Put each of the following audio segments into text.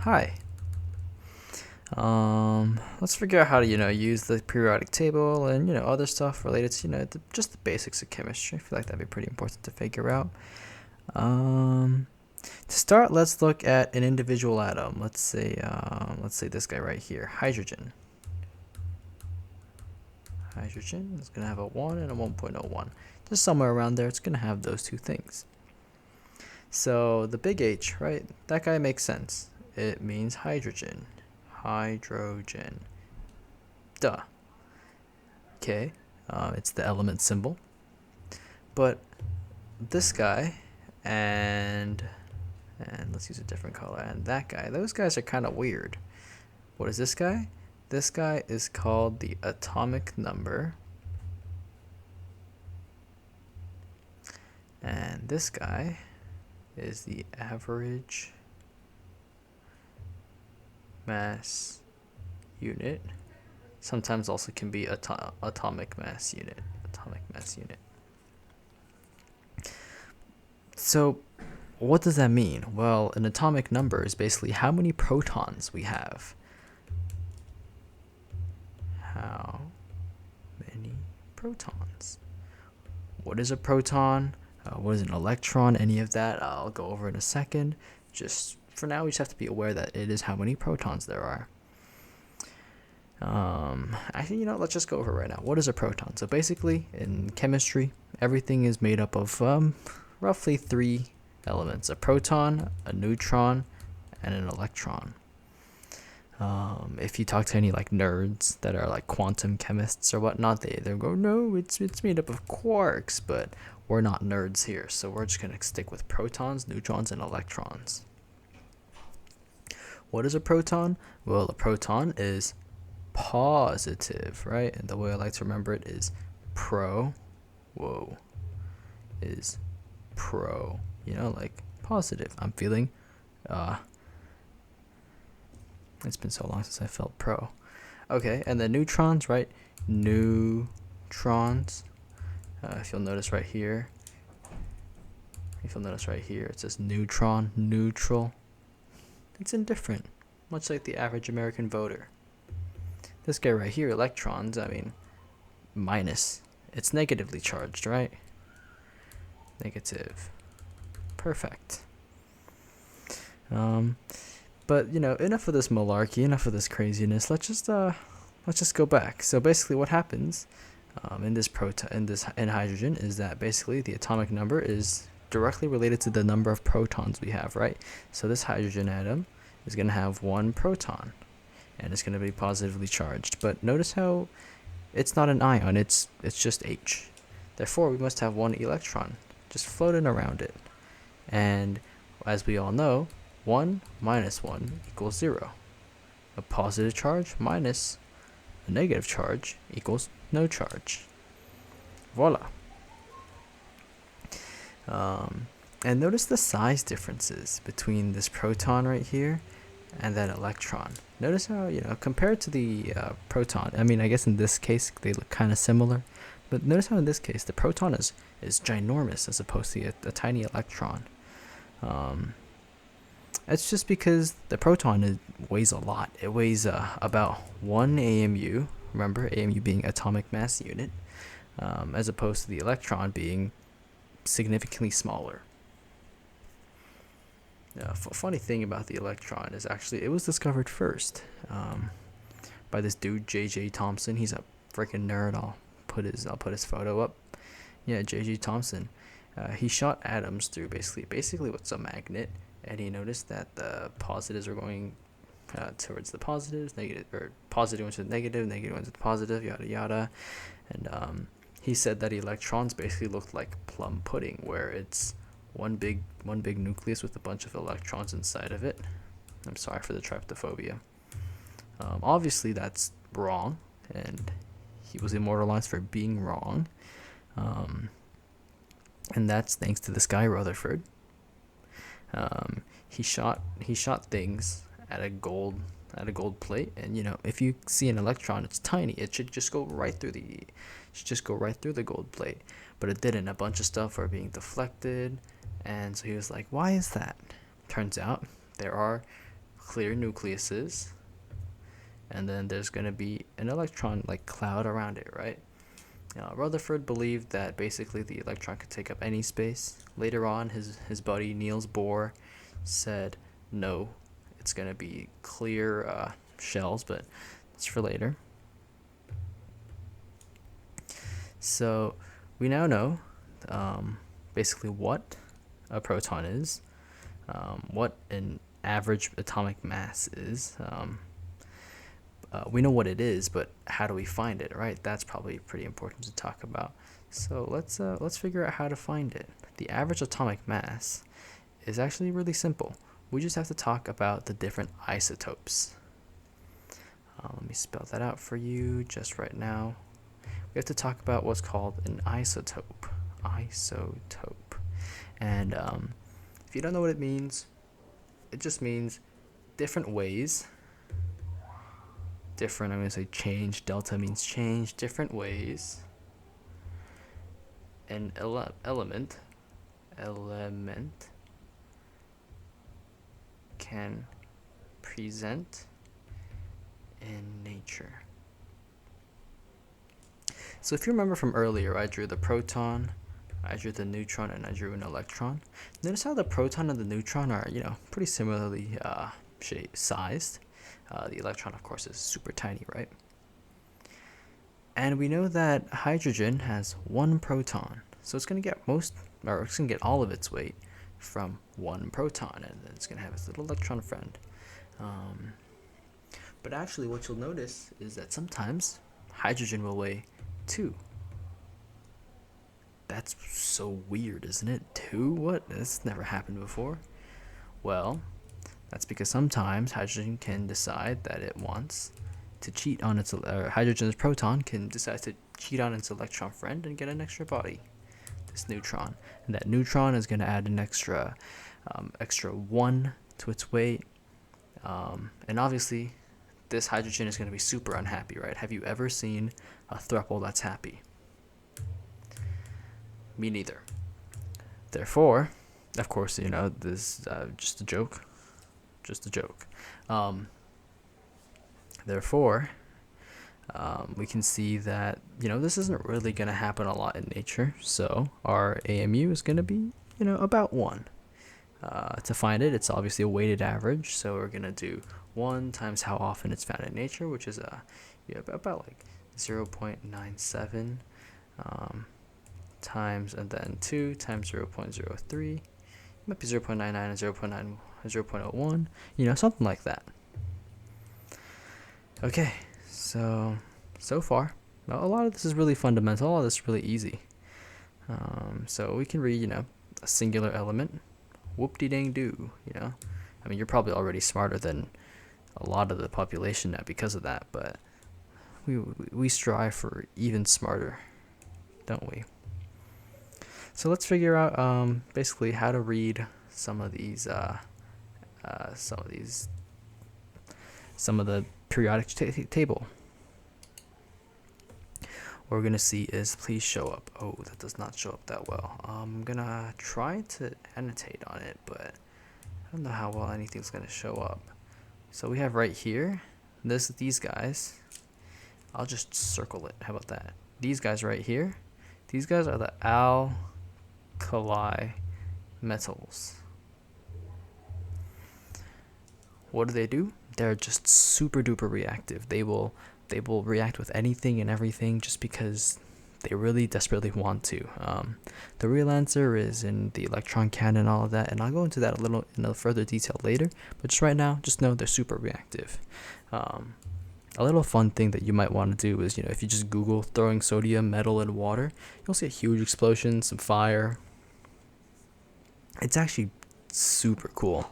Hi. Let's figure out how to, use the periodic table and, other stuff related to, just the basics of chemistry. I feel like that'd be pretty important to figure out. Um, to start, let's look at an individual atom. Let's say this guy right here, hydrogen. Hydrogen is going to have a 1 and a 1.01. Just somewhere around there, it's going to have those two things. So the big H, right? That guy makes sense. It means hydrogen. Hydrogen. Duh. Okay. It's the element symbol. But this guy and let's use a different color, and that guy, those guys are kind of weird. What is this guy? This guy is called the atomic number. And this guy is the average mass unit. Sometimes also can be atomic mass unit. Atomic mass unit. So what does that mean? Well, an atomic number is basically how many protons we have. How many protons? What is a proton? What is an electron? Any of that I'll go over in a second. Just for now, we just have to be aware that it is how many protons there are. Actually, let's just go over it right now. What is a proton? So basically, in chemistry, everything is made up of roughly 3 elements: a proton, a neutron, and an electron. If you talk to any like nerds that are like quantum chemists or whatnot, they'll go, no, it's made up of quarks, but we're not nerds here, so we're just gonna stick with protons, neutrons, and electrons. What is a proton? Well, a proton is positive, right? And the way I like to remember it is is pro, like positive. I'm feeling it's been so long since I felt pro. Okay, and the neutrons, right? Neutrons. If you'll notice right here, it says neutron, neutral. It's indifferent, much like the average American voter. This guy right here, electrons, minus. It's negatively charged, right? Negative. Perfect. But enough of this malarkey, enough of this craziness. Let's just go back. So basically, what happens in hydrogen is that basically the atomic number is directly related to the number of protons we have, right? So this hydrogen atom is going to have 1 proton, and it's going to be positively charged. But notice how it's not an ion; it's just H. Therefore, we must have 1 electron just floating around it. And as we all know, 1 minus 1 equals 0. A positive charge minus a negative charge equals no charge. Voila. And notice the size differences between this proton right here and that electron. Notice how, compared to the proton, I guess in this case they look kind of similar, but notice how in this case the proton is ginormous as opposed to a tiny electron. It's just because the proton weighs a lot. It weighs about 1 AMU, remember AMU being atomic mass unit, as opposed to the electron being significantly smaller. Funny thing about the electron is actually it was discovered first by this dude J.J. Thomson. He's a freaking nerd. I'll put his photo up. Yeah, J.J. Thomson. He shot atoms through basically what's a magnet, and he noticed that the positives are going towards the positives, negative, or positive went to the negative, negative went to the positive, yada yada. And he said that electrons basically looked like plum pudding, where it's one big nucleus with a bunch of electrons inside of it. I'm sorry for the tryptophobia. Obviously that's wrong, and he was immortalized for being wrong. And that's thanks to this guy Rutherford. He shot things at a gold plate, and if you see an electron, it's tiny. It should just go right through the gold plate, but it didn't. A bunch of stuff are being deflected, and so he was like, "Why is that?" Turns out there are clear nucleuses, and then there's going to be an electron like cloud around it, right? Rutherford believed that basically the electron could take up any space. Later on, his buddy Niels Bohr said no, it's going to be clear shells, but that's for later. So we now know basically what a proton is, what an average atomic mass is. We know what it is, but how do we find it, right? That's probably pretty important to talk about. So let's figure out how to find it. The average atomic mass is actually really simple. We just have to talk about the different isotopes. Let me spell that out for you just right now. We have to talk about what's called an isotope. Isotope. And if you don't know what it means, it just means different ways. Different, I'm going to say change. Delta means change. Different ways an element can present in nature. So if you remember from earlier, I drew the proton, I drew the neutron, and I drew an electron. Notice how the proton and the neutron are, pretty similarly sized. The electron, of course, is super tiny, right? And we know that hydrogen has one proton, so it's going to get all of its weight from one proton, and then it's going to have its little electron friend. But actually, what you'll notice is that sometimes hydrogen will weigh 2. That's so weird, isn't it? 2? What? That's never happened before. Well, that's because sometimes hydrogen can decide that it wants to cheat on hydrogen's proton can decide to cheat on its electron friend and get an extra body, this neutron. And that neutron is going to add an extra 1 to its weight. And obviously, this hydrogen is going to be super unhappy, right? Have you ever seen a thruple that's happy? Me neither. Therefore, of course, this is just a joke. Just a joke. Therefore, we can see that, this isn't really going to happen a lot in nature. So our AMU is going to be, about 1. To find it, it's obviously a weighted average. So we're going to do 1 times how often it's found in nature, which is about like 0.97 times, and then 2 times 0.03. It might be 0.99 and 0.01, something like that. Okay, so far, a lot of this is really fundamental. A lot of this is really easy. So we can read, a singular element, whoop-de-dang-do, I mean, you're probably already smarter than a lot of the population now because of that, but we strive for even smarter, don't we? So let's figure out basically how to read some of the periodic table. What we're going to see is please show up. Oh, that does not show up that well. I'm going to try to annotate on it, but I don't know how well anything's going to show up. So we have right here, these guys. I'll just circle it. How about that? These guys right here. These guys are the alkali metals. What do? They're just super duper reactive. They will react with anything and everything just because they really desperately want to. The real answer is in the electron count and all of that, and I'll go into that in a further detail later. But just right now, just know they're super reactive. A little fun thing that you might want to do is, if you just Google throwing sodium, metal, and water, you'll see a huge explosion, some fire. It's actually super cool.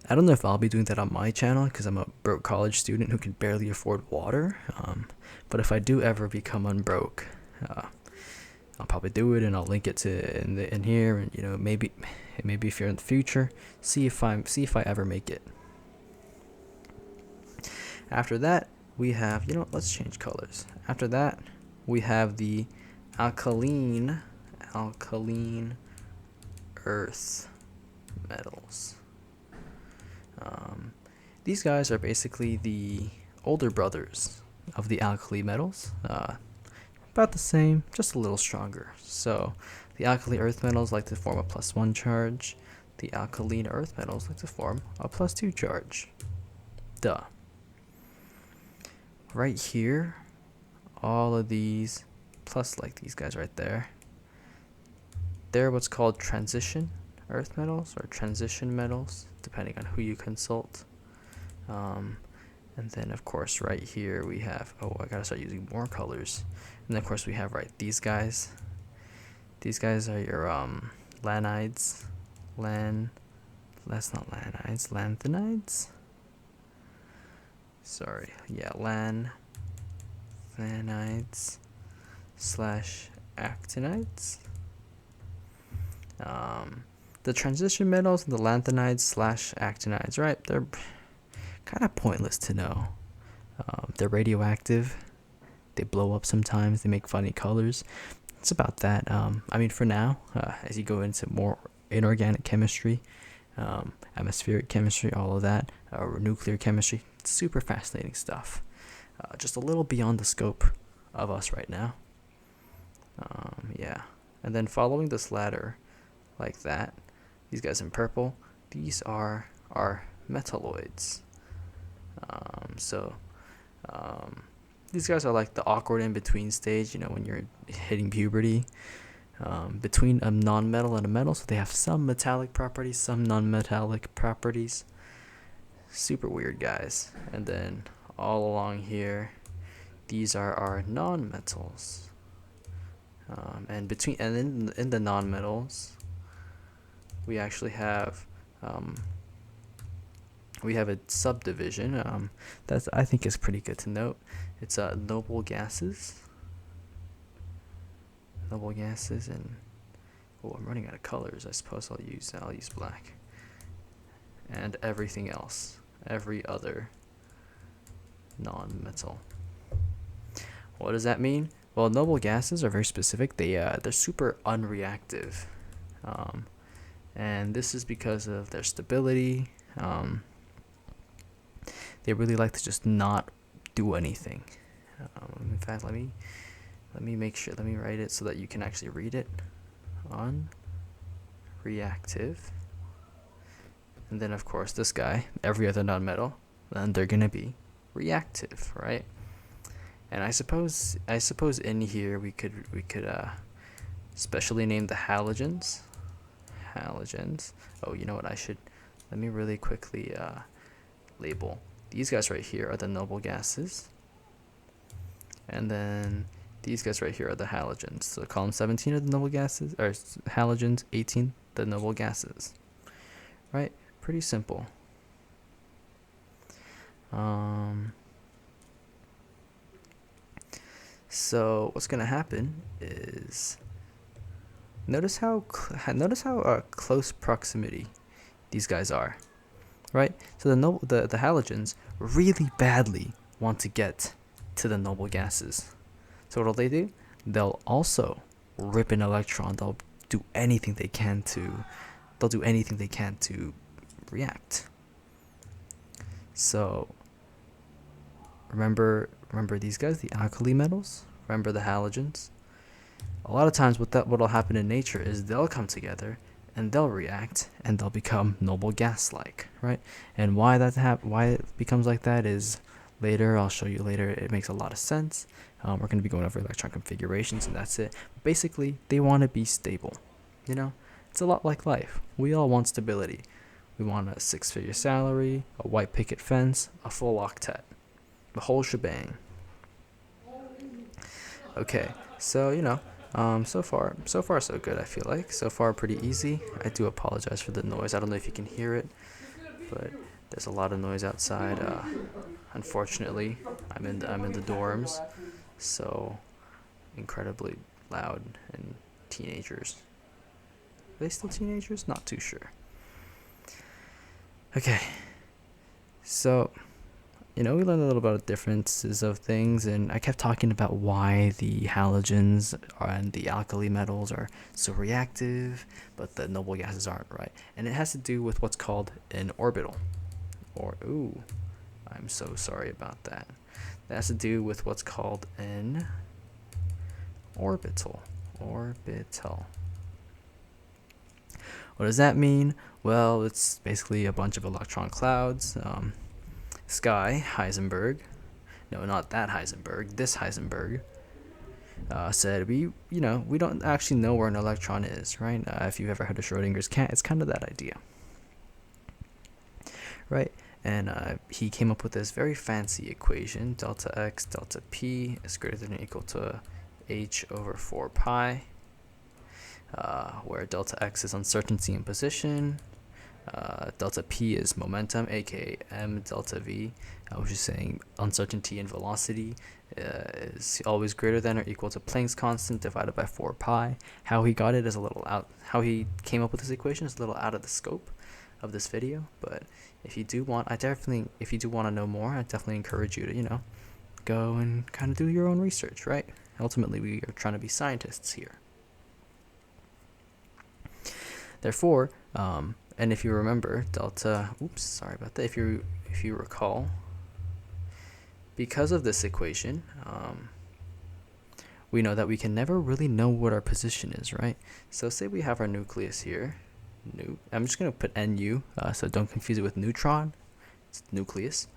I don't know if I'll be doing that on my channel because I'm a broke college student who can barely afford water. But if I do ever become unbroke, I'll probably do it, and I'll link it to in here. And maybe if you're in the future, see if I ever make it. After that, we have let's change colors. After that, we have the alkaline earth metals. These guys are basically the older brothers of the alkali metals. About the same, just a little stronger. So the alkali earth metals like to form a +1 charge. The alkaline earth metals like to form a +2 charge. Duh. Right here, all of these, plus like these guys right there, they're what's called transition earth metals or transition metals, depending on who you consult. And then of course right here we have, oh, I gotta start using more colors. And then of course we have right these guys. These guys are your lanides. That's not lanides, lanthanides. Sorry, yeah, lanides / actinides. The transition metals and the lanthanides / actinides, right? They're kind of pointless to know. They're radioactive. They blow up sometimes. They make funny colors. It's about that. I mean, for now, as you go into more inorganic chemistry, atmospheric chemistry, all of that, nuclear chemistry, super fascinating stuff. Just a little beyond the scope of us right now. Yeah. And then following this ladder, like that, these guys in purple, these are our metalloids. These guys are like the awkward in-between stage, when you're hitting puberty, between a non-metal and a metal. So they have some metallic properties, some non-metallic properties. Super weird guys. And then all along here, these are our non-metals. And in the non-metals, we actually have a subdivision that I think is pretty good to note. It's noble gases. Noble gases, and I'm running out of colors. I suppose I'll use black. And everything else, every other non-metal. What does that mean? Well, noble gases are very specific. They're super unreactive, and this is because of their stability. They really like to just not do anything. In fact, let me make sure. Let me write it so that you can actually read it. Unreactive. And then of course this guy, every other non-metal, then they're gonna be reactive, right? And I suppose in here we could specially name the halogens. Oh, you know what? Let me really quickly label. These guys right here are the noble gases. And then these guys right here are the halogens. So column 17 are the noble gases, or halogens, 18 the noble gases. Right? Pretty simple. So what's gonna happen is notice how close proximity these guys are, right? So the halogens really badly want to get to the noble gases. So what'll they do? They'll also rip an electron. They'll do anything they can to react. So remember these guys, the alkali metals. Remember the halogens. A lot of times, what'll happen in nature is they'll come together and they'll react and they'll become noble gas-like, right? And why it becomes like that is later. I'll show you later. It makes a lot of sense. We're going to be going over electron configurations, and that's it. Basically, they want to be stable. It's a lot like life. We all want stability. We want a 6-figure salary, a white picket fence, a full octet, the whole shebang. Okay, so so far so good. I feel like so far pretty easy. I do apologize for the noise. I don't know if you can hear it, but there's a lot of noise outside. Unfortunately, I'm in the dorms, so incredibly loud, and teenagers. Are they still teenagers? Not too sure. Okay, so we learned a little about the differences of things, and I kept talking about why the halogens and the alkali metals are so reactive, but the noble gases aren't, right? And it has to do with what's called an orbital. or ooh, I'm so sorry about that. That has to do with what's called an orbital. Orbital. What does that mean? Well, it's basically a bunch of electron clouds. This guy, Heisenberg, no, not that Heisenberg, this Heisenberg, said we don't actually know where an electron is, right? If you've ever heard of Schrodinger's cat, it's kind of that idea, right? And he came up with this very fancy equation: delta x delta p is greater than or equal to h over 4 pi, where delta x is uncertainty in position, delta p is momentum, aka m delta v, which is saying uncertainty in velocity is always greater than or equal to Planck's constant divided by 4 pi. How he got it is a little out. How he came up with this equation is a little out of the scope of this video, but if you do want, if you do want to know more, I definitely encourage you to, go and kind of do your own research, right? Ultimately, we are trying to be scientists here. Therefore, and if you remember, sorry about that. If you recall, because of this equation, we know that we can never really know what our position is, right? So say we have our nucleus here. I'm just going to put Nu, so don't confuse it with neutron. It's nucleus.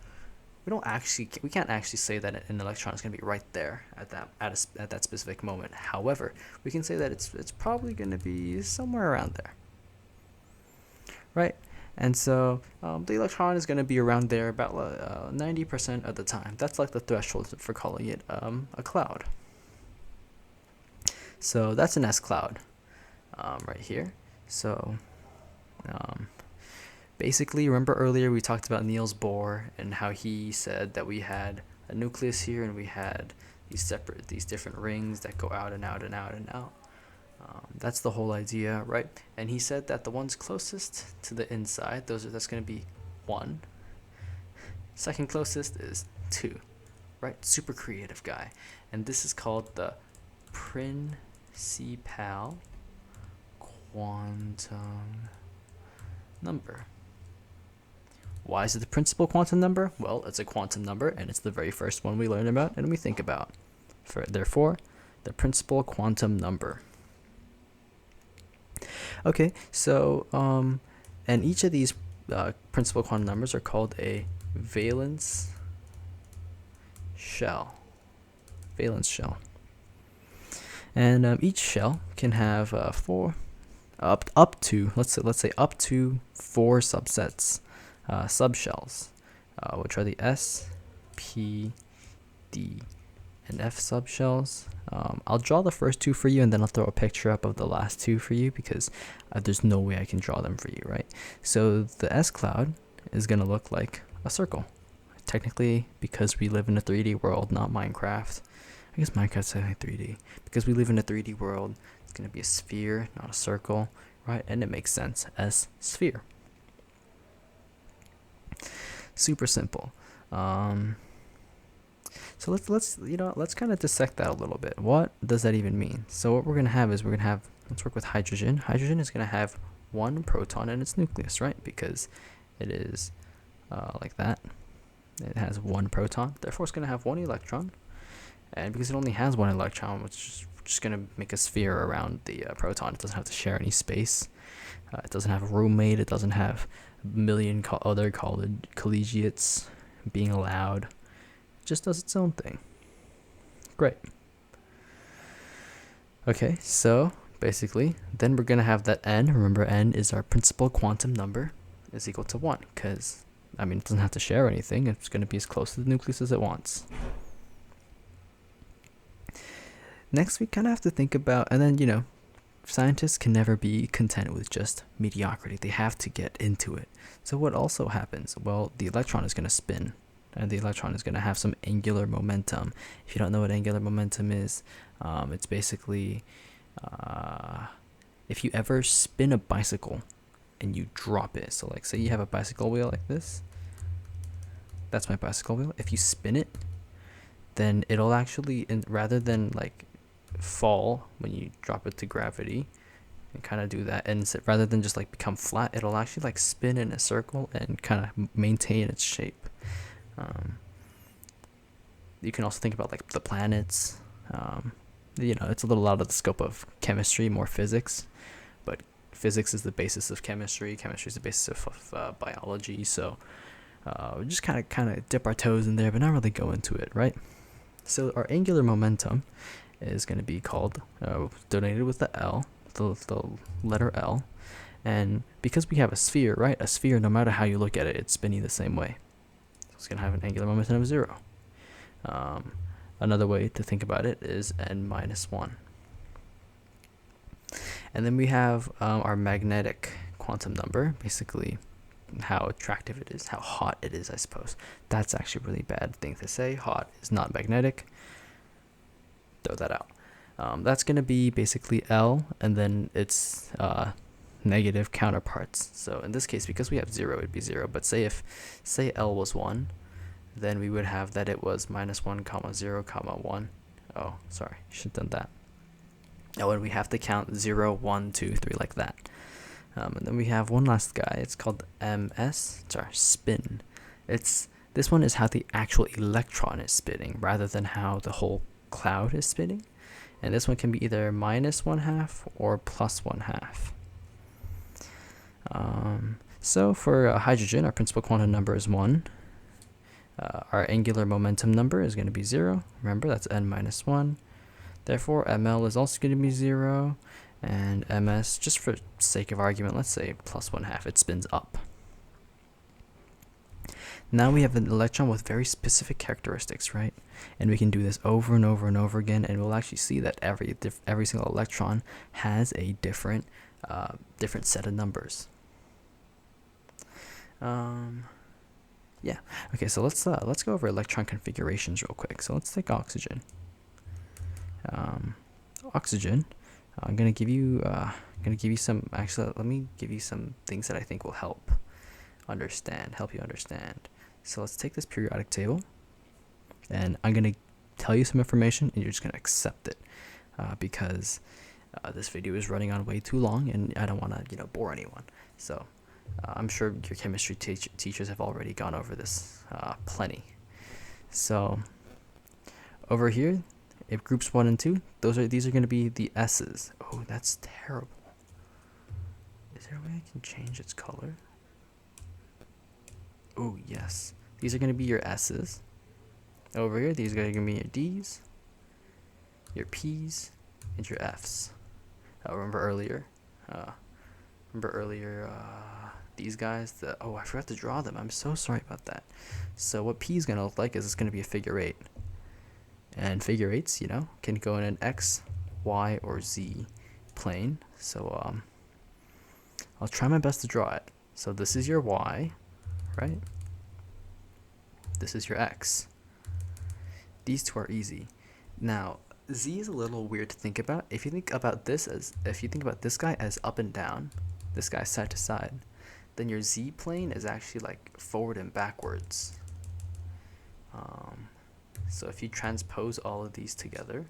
We can't actually say that an electron is going to be right there at that specific moment. However, we can say that it's probably going to be somewhere around there, right? And so the electron is going to be around there about 90% of the time. That's like the threshold for calling it a cloud. So that's an S cloud right here. So basically, remember earlier we talked about Niels Bohr and how he said that we had a nucleus here and we had these different rings that go out and out and out and out. That's the whole idea, right? And he said that the ones closest to the inside, that's going to be 1. Second closest is 2, right? Super creative guy. And this is called the principal quantum number. Why is it the principal quantum number? Well, it's a quantum number, and it's the very first one we learn about and we think about. Therefore, the principal quantum number. Okay, so and each of these principal quantum numbers are called a valence shell. Valence shell. And each shell can have up to let's say up to 4 subsets, subshells, which are the S, P, D, and F subshells. I'll draw the first 2 for you, and then I'll throw a picture up of the last 2 for you because there's no way I can draw them for you, right? So the S cloud is going to look like a circle. Technically, because we live in a 3D world, not Minecraft. I guess Minecraft's like 3D. Because we live in a 3D world, it's going to be a sphere, not a circle, right? And it makes sense as sphere. Super simple. So let's kind of dissect that a little bit. What does that even mean? So what we're going to have is let's work with hydrogen. Hydrogen is going to have 1 proton in its nucleus, right? Because it is like that. It has 1 proton. Therefore, it's going to have 1 electron. And because it only has 1 electron, which is just going to make a sphere around the proton. It doesn't have to share any space. It doesn't have a roommate. It doesn't have a million other collegiates being allowed. It just does its own thing. Great. Okay, so basically, then we're going to have that n. Remember, n is our principal quantum number, is equal to 1. Because, it doesn't have to share anything. It's going to be as close to the nucleus as it wants. Next, we kind of have to think about, and then, scientists can never be content with just mediocrity. They have to get into it. So what also happens? Well, the electron is going to spin, and the electron is going to have some angular momentum. If you don't know what angular momentum is, it's basically if you ever spin a bicycle and you drop it. So like say you have a bicycle wheel like this. That's my bicycle wheel. If you spin it, then it'll actually, rather than like fall when you drop it to gravity, and kind of do that. And rather than just like become flat, it'll actually like spin in a circle and kind of maintain its shape. You can also think about like the planets. It's a little out of the scope of chemistry, more physics, but physics is the basis of chemistry. Chemistry is the basis of biology. So we just kind of dip our toes in there, but not really go into it, right? So our angular momentum is going to be called, denoted with the L, the letter L. And because we have a sphere, right? A sphere, no matter how you look at it, it's spinning the same way. So it's going to have an angular momentum of 0. Another way to think about it is n minus 1. And then we have our magnetic quantum number, basically how attractive it is, how hot it is, I suppose. That's actually a really bad thing to say. Hot is not magnetic. Throw that out. That's going to be basically L, and then its negative counterparts. So in this case, because we have 0, it'd be 0. But say L was 1, then we would have that it was minus 1, comma 0, comma 1. Oh, sorry, should have done that. Oh, and we have to count 0, 1, 2, 3 like that. And then we have one last guy. It's called ms. It's our spin. This one is how the actual electron is spinning rather than how the whole cloud is spinning. And this one can be either minus 1/2 or plus 1/2. So for hydrogen, our principal quantum number is 1. Our angular momentum number is going to be 0. Remember, that's n minus 1. Therefore, ml is also going to be 0. And ms, just for sake of argument, let's say plus 1/2. It spins up. Now we have an electron with very specific characteristics, right? And we can do this over and over and over again, and we'll actually see that every single electron has a different set of numbers. Yeah. Okay, so let's go over electron configurations real quick. So let's take oxygen. Oxygen. I'm gonna give you some. Actually, let me give you some things that I think will help you understand. So let's take this periodic table, and I'm gonna tell you some information, and you're just gonna accept it, because this video is running on way too long, and I don't want to bore anyone. So I'm sure your chemistry teachers have already gone over this plenty. So over here, if groups 1 and 2, these are going to be the S's. Oh, that's terrible. Is there a way I can change its color? Oh, yes. These are going to be your S's. Over here, these are going to be your D's, your P's, and your F's. Remember earlier, these guys, I forgot to draw them. I'm so sorry about that. So what P is going to look like is it's going to be a figure 8. And figure 8s, can go in an X, Y, or Z plane. So I'll try my best to draw it. So this is your Y, right? This is your X. These two are easy. Now, Z is a little weird to think about. If you think about this guy as up and down, this guy side to side, then your Z plane is actually like forward and backwards. So if you transpose all of these together,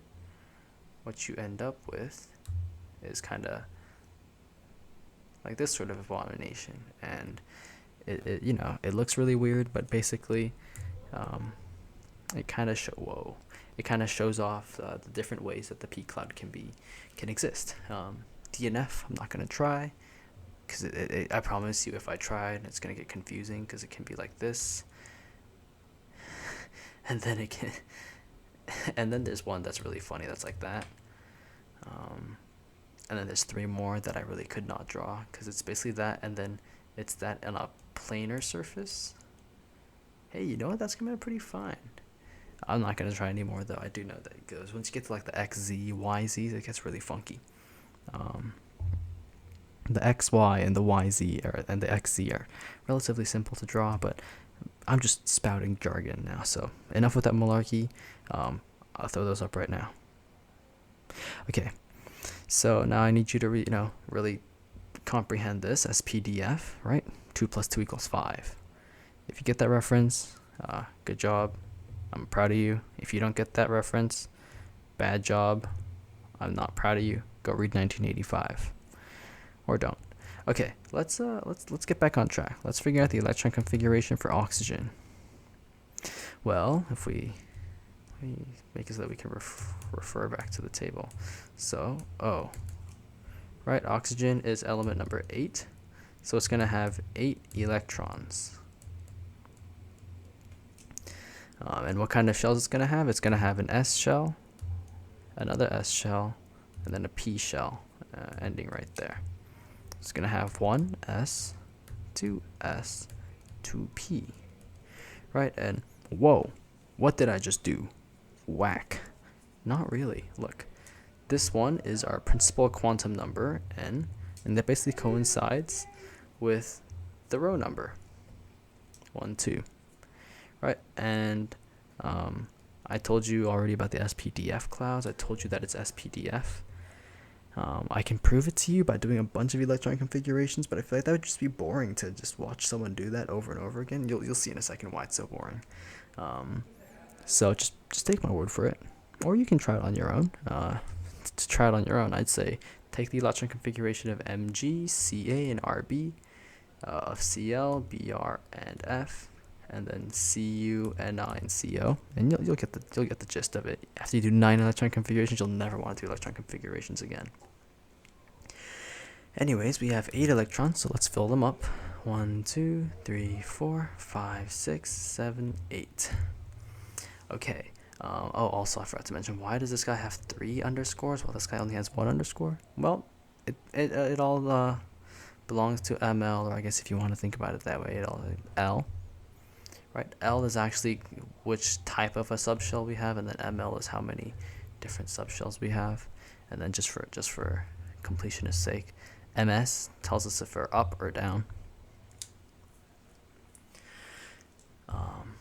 what you end up with is kind of like this sort of abomination. And it looks really weird, but basically it kind of shows off the different ways that the P cloud can exist. DNF, I'm not going to try, because I promise you if I tried, it's going to get confusing, because it can be like this. And then and then there's one that's really funny that's like that. And then there's 3 more that I really could not draw, because it's basically that, and then it's that on a planar surface. Hey, you know what? That's gonna be pretty fine. I'm not gonna try anymore though. I do know that it goes. Once you get to like the XZ, YZs, it gets really funky. The XY and the YZ and the XZ are relatively simple to draw, but I'm just spouting jargon now, so enough with that malarkey. I'll throw those up right now. Okay, so now I need you to really comprehend this as PDF, right? 2 + 2 = 5. If you get that reference, good job. I'm proud of you. If you don't get that reference, bad job. I'm not proud of you. Go read 1985. or don't. Okay, let's get back on track. Let's figure out the electron configuration for oxygen. Well, if we make it so that we can refer back to the table. So, right, oxygen is element number 8. So it's going to have 8 electrons. And what kind of shells it's going to have? It's going to have an S shell, another S shell, and then a P shell ending right there. It's going to have 1 S, 2 S, 2 P. Right, and whoa, what did I just do? Whack. Not really. Look, this one is our principal quantum number, N, and that basically coincides with the row number, 1, 2. Right, and I told you already about the SPDF clouds. I told you that it's SPDF. I can prove it to you by doing a bunch of electron configurations, but I feel like that would just be boring to just watch someone do that over and over again. You'll see in a second why it's so boring. So just take my word for it, or you can try it on your own. To try it on your own, I'd say take the electron configuration of Mg, Ca, and Rb, of Cl, Br, and F, and then Cu, Ni, and Co, and you'll get the gist of it. After you do 9 electron configurations, you'll never want to do electron configurations again. Anyways, we have 8 electrons, so let's fill them up. 1, 2, 3, 4, 5, 6, 7, 8. Okay. Also I forgot to mention, why does this guy have 3 underscores while this guy only has 1 underscore? Well, it all belongs to ML, or I guess if you want to think about it that way, it all L. Right? L is actually which type of a subshell we have, and then ML is how many different subshells we have. And then just for completionist sake, MS tells us if we're up or down.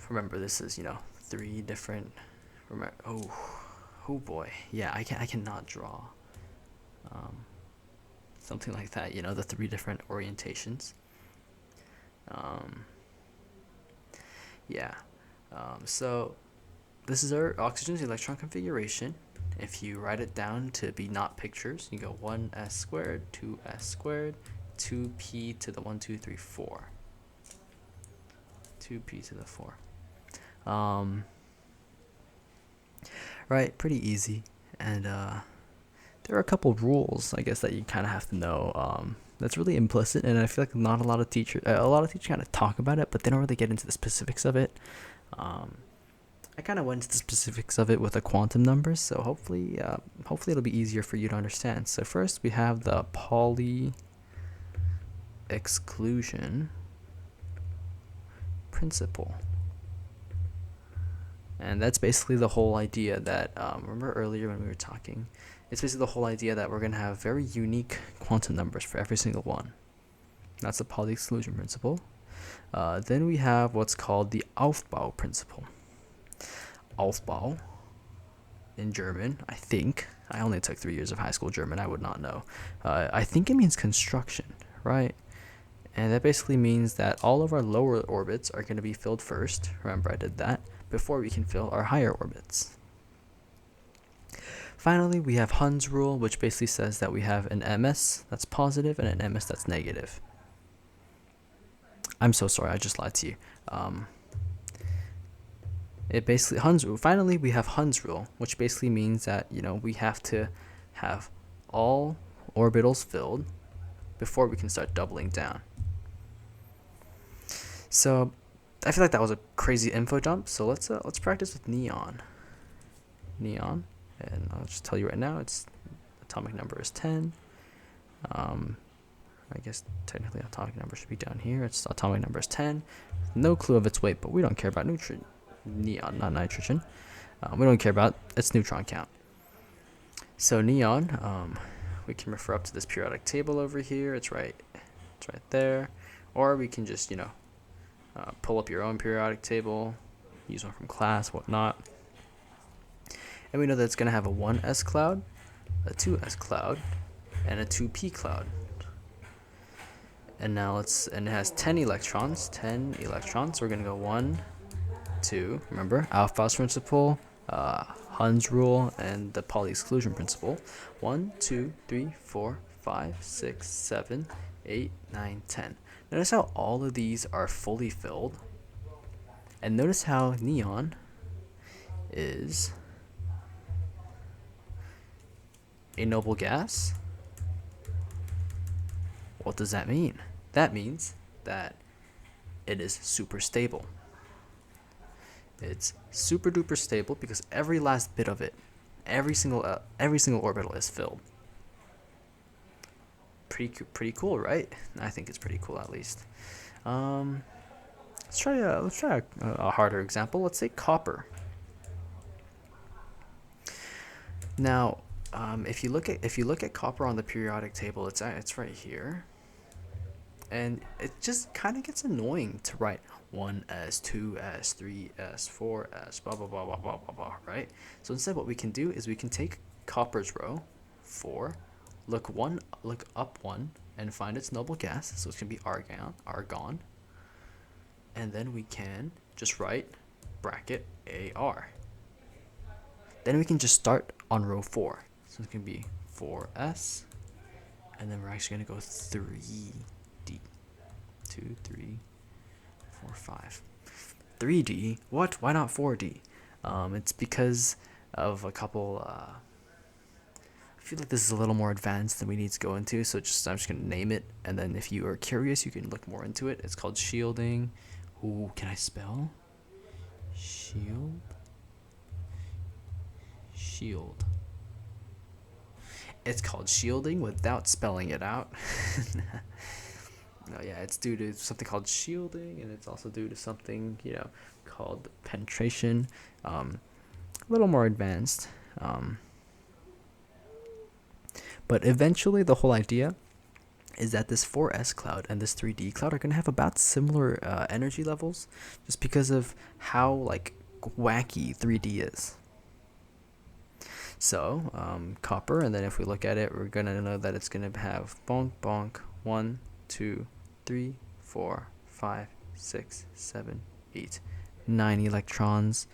Remember, this is 3 different. Remember, oh boy, yeah, I cannot draw something like that. The 3 different orientations. So this is our oxygen's electron configuration. If you write it down to be not pictures, you go 1s squared, 2s squared, 2p to the 1, 2, 3, 4. 2p to the 4. Right, pretty easy. And there are a couple rules, I guess, that you kind of have to know. That's really implicit, and I feel like not a lot of teachers kind of talk about it, but they don't really get into the specifics of it. I kind of went into the specifics of it with the quantum numbers, so hopefully it'll be easier for you to understand. So first we have the Pauli exclusion principle. And that's basically the whole idea that, remember earlier when we were talking, it's basically the whole idea that we're going to have very unique quantum numbers for every single one. That's the Pauli exclusion principle. Then we have what's called the Aufbau principle. Aufbau, in German, I think. I only took 3 years of high school German, I would not know. I think it means construction, right? And that basically means that all of our lower orbits are going to be filled first. Remember, I did that before we can fill our higher orbits. Finally, we have Hund's rule, which basically says that we have an MS that's positive and an MS that's negative. I'm so sorry, I just lied to you. Finally, we have Hund's rule, which basically means that, we have to have all orbitals filled before we can start doubling down. So I feel like that was a crazy info dump, so let's practice with neon. Neon, and I'll just tell you right now, its atomic number is 10. I guess technically atomic number should be down here. Its atomic number is 10. No clue of its weight, but we don't care about neon, not nitrogen. We don't care about its neutron count. So neon, we can refer up to this periodic table over here. It's right there, or we can just pull up your own periodic table, use one from class, whatnot. And we know that it's going to have a 1s cloud, a 2s cloud, and a 2p cloud. And now it has 10 electrons. We're going to go 1, 2, remember, Aufbau's principle, Hund's rule, and the Pauli exclusion principle. 1, 2, 3, 4, 5, 6, 7, 8, 9, 10. Notice how all of these are fully filled. And notice how neon is a noble gas. What does that mean? That means that it is super stable. It's super duper stable because every last bit of it, every single orbital is filled. Pretty cool, right? I think it's pretty cool, at least. Let's try a harder example. Let's say copper. Now, if you look at copper on the periodic table, it's right here, and it just kind of gets annoying to write 1s, 2s, 3s, 4s, blah blah blah blah blah blah blah, right? So instead, what we can do is we can take copper's row 4, look up 1, and find its noble gas. So it's gonna be argon, and then we can just write bracket Ar. Then we can just start on row 4. So it's going to be 4s, and then we're actually going to go 3d. 2, 3, 4, 5. 3d? What? Why not 4d? It's because of a couple... I feel like this is a little more advanced than we need to go into, so I'm just going to name it, and then if you are curious, you can look more into it. It's called shielding. Ooh, can I spell? Shield. It's called shielding without spelling it out. No, yeah, it's due to something called shielding, and it's also due to something, called penetration. A little more advanced. But eventually the whole idea is that this 4S cloud and this 3D cloud are going to have about similar energy levels, just because of how wacky 3D is. So, copper, and then if we look at it, we're going to know that it's going to have bonk, bonk, 1, 2, 3, 4, 5, 6, 7, 8, 9 electrons,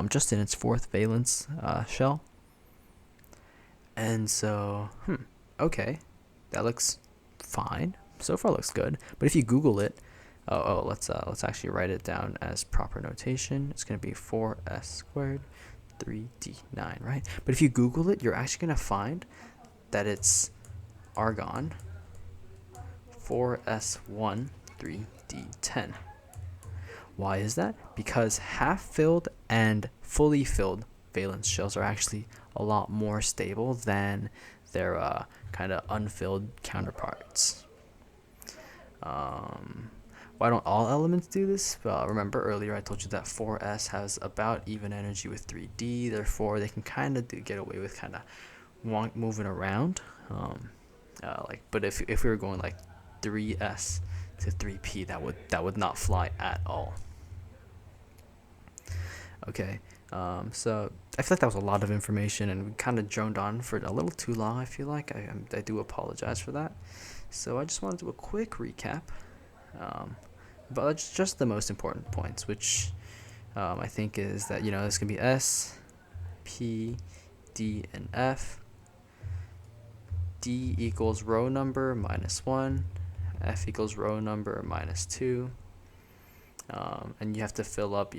just in its 4th valence shell. And so, okay, that looks fine. So far looks good. But if you Google it, let's actually write it down as proper notation. It's going to be 4s squared 3d9, right? But if you Google it, you're actually going to find that it's argon 4s1 3d10. Why is that? Because half-filled and fully filled valence shells are actually a lot more stable than their kind of unfilled counterparts. Why don't all elements do this? Well, remember earlier I told you that 4s has about even energy with 3d, therefore they can kind of get away with kind of moving around. But if we were going like 3s to 3p, that would not fly at all. Okay, so I feel like that was a lot of information, and we kind of droned on for a little too long. I feel like I do apologize for that. So I just want to do a quick recap, but just the most important points, which I think is that this can be S, P, D, and F. D equals row number minus 1, F equals row number minus 2, and you have to fill up,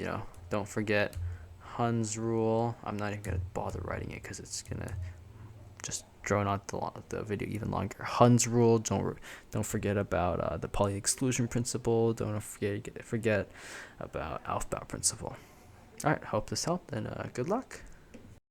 don't forget Hund's rule. I'm not even going to bother writing it because it's going to just drone out the video even longer. Hund's rule, don't forget about the Pauli exclusion principle, don't forget about Aufbau principle. Alright, hope this helped, and good luck.